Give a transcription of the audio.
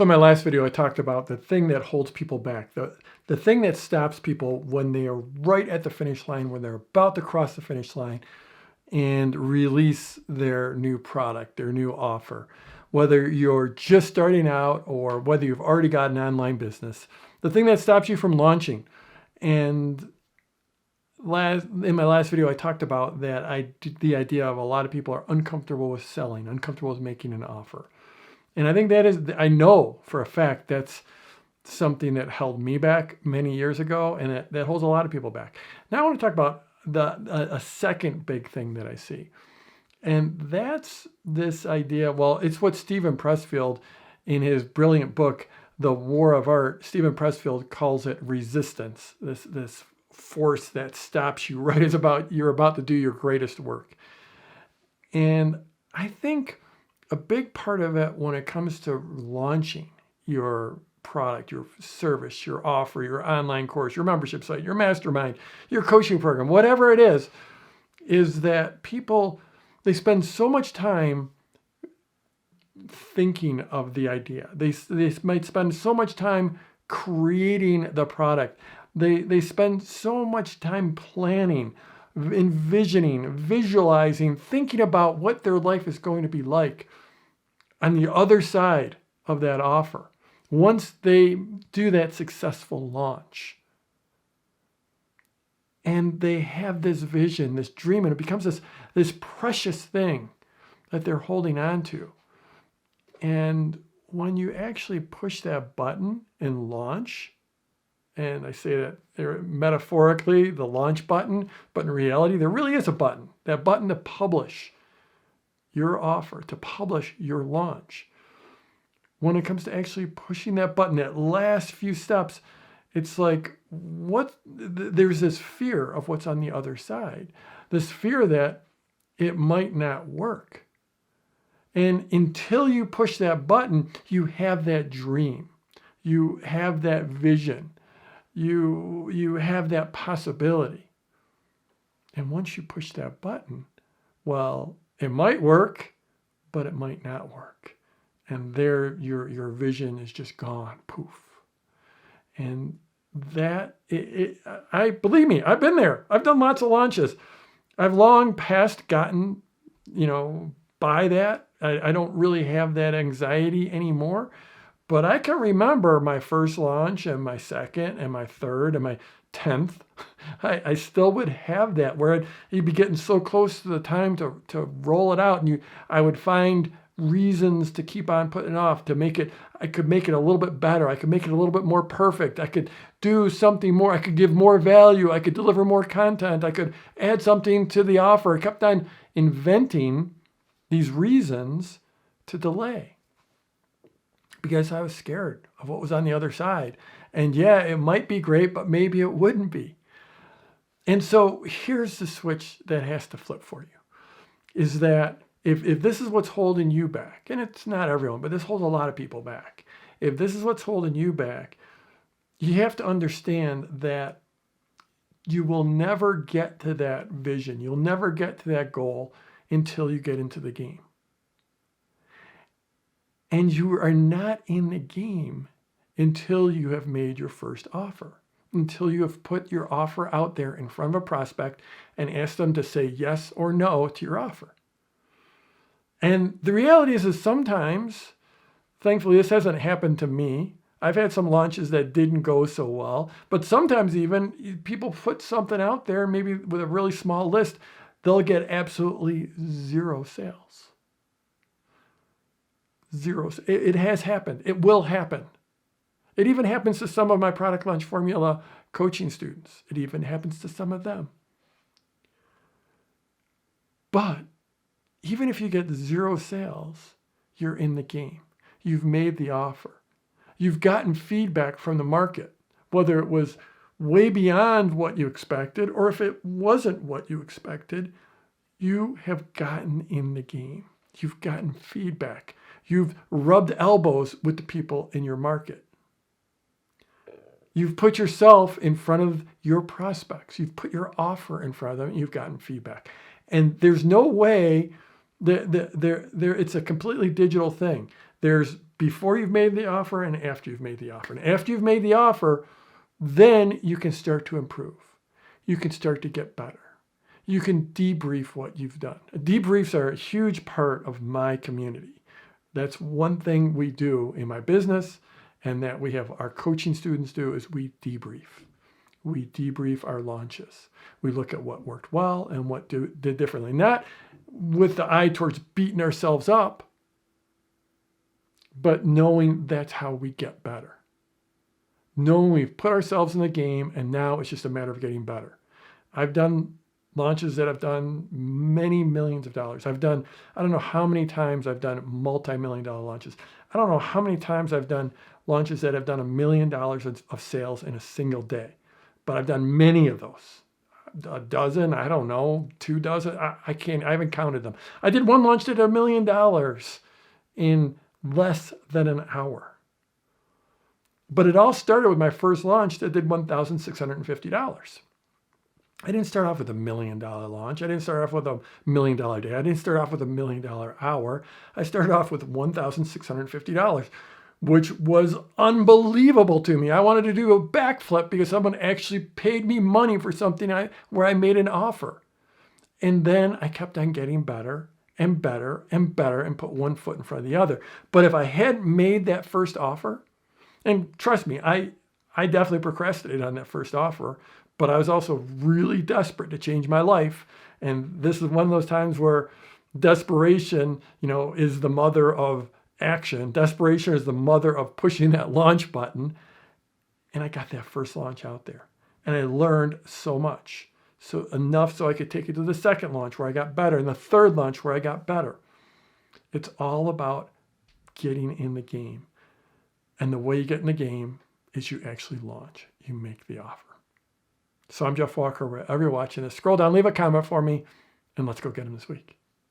So in my last video, I talked about the thing that holds people back, the thing that stops people when they are right at the finish line, when they're about to cross the finish line and release their new product, their new offer. Whether you're just starting out or whether you've already got an online business, the thing that stops you from launching. And in my last video, I talked about the idea of a lot of people are uncomfortable with selling, uncomfortable with making an offer. And I think I know for a fact that's something that held me back many years ago, and that holds a lot of people back. Now I want to talk about a second big thing that I see. And that's this idea. Well, it's what Steven Pressfield, in his brilliant book, The War of Art, Steven Pressfield calls it resistance, this force that stops you right as you're about to do your greatest work. And I think a big part of it when it comes to launching your product, your service, your offer, your online course, your membership site, your mastermind, your coaching program, whatever it is that people, they spend so much time thinking of the idea. They might spend so much time creating the product. They spend so much time planning, envisioning, visualizing, thinking about what their life is going to be like on the other side of that offer. Once they do that successful launch, and they have this vision, this dream, and it becomes this precious thing that they're holding on to. And when you actually push that button and launch, and I say that metaphorically, the launch button, but in reality, there really is a button, that button to publish your offer, to publish your launch. When it comes to actually pushing that button, that last few steps, it's like there's this fear of what's on the other side, this fear that it might not work. And until you push that button, you have that dream, you have that vision, you have that possibility. And once you push that button, well, it might work, but it might not work. And there your vision is just gone, poof. And believe me, I've been there. I've done lots of launches. I've long past gotten, by that. I don't really have that anxiety anymore. But I can remember my first launch and my second and my third and my 10th. I still would have that where you'd be getting so close to the time to roll it out, and I would find reasons to keep on putting it off, I could make it a little bit better. I could make it a little bit more perfect. I could do something more. I could give more value. I could deliver more content. I could add something to the offer. I kept on inventing these reasons to delay because I was scared of what was on the other side. And yeah, it might be great, but maybe it wouldn't be. And so here's the switch that has to flip for you, is that if this is what's holding you back, and it's not everyone, but this holds a lot of people back. If this is what's holding you back, you have to understand that you will never get to that vision. You'll never get to that goal until you get into the game. And you are not in the game until you have made your first offer, until you have put your offer out there in front of a prospect and asked them to say yes or no to your offer. And the reality is sometimes, thankfully, this hasn't happened to me. I've had some launches that didn't go so well, but sometimes even people put something out there, maybe with a really small list, they'll get absolutely zero sales. Zero. It has happened. It will happen. It even happens to some of my Product Launch Formula coaching students. It even happens to some of them. But even if you get zero sales, you're in the game. You've made the offer. You've gotten feedback from the market, whether it was way beyond what you expected or if it wasn't what you expected, you have gotten in the game. You've gotten feedback. You've rubbed elbows with the people in your market. You've put yourself in front of your prospects. You've put your offer in front of them and you've gotten feedback. And there's no way it's a completely digital thing. There's before you've made the offer and after you've made the offer. And after you've made the offer, then you can start to improve. You can start to get better. You can debrief what you've done. Debriefs are a huge part of my community. That's one thing we do in my business, and that we have our coaching students do, is we debrief. We debrief our launches. We look at what worked well and what did differently. Not with the eye towards beating ourselves up, but knowing that's how we get better. Knowing we've put ourselves in the game and now it's just a matter of getting better. I've done launches that have done many millions of dollars. I don't know how many times I've done multi-million-dollar launches. I don't know how many times I've done launches that have done $1 million of sales in a single day. But I've done many of those. A dozen, I don't know, 2 dozen. I haven't counted them. I did one launch that did $1 million in less than an hour. But it all started with my first launch that did $1,650. I didn't start off with $1 million launch. I didn't start off with $1 million day. I didn't start off with $1 million hour. I started off with $1,650, which was unbelievable to me. I wanted to do a backflip because someone actually paid me money for something where I made an offer. And then I kept on getting better and better and better and put one foot in front of the other. But if I hadn't made that first offer, and trust me, I definitely procrastinated on that first offer, but I was also really desperate to change my life. And this is one of those times where desperation, is the mother of action. Desperation is the mother of pushing that launch button. And I got that first launch out there. And I learned so much. So enough so I could take it to the second launch where I got better, and the third launch where I got better. It's all about getting in the game. And the way you get in the game is you actually launch. You make the offer. So I'm Jeff Walker. Wherever you're watching this, scroll down, leave a comment for me, and let's go get him this week.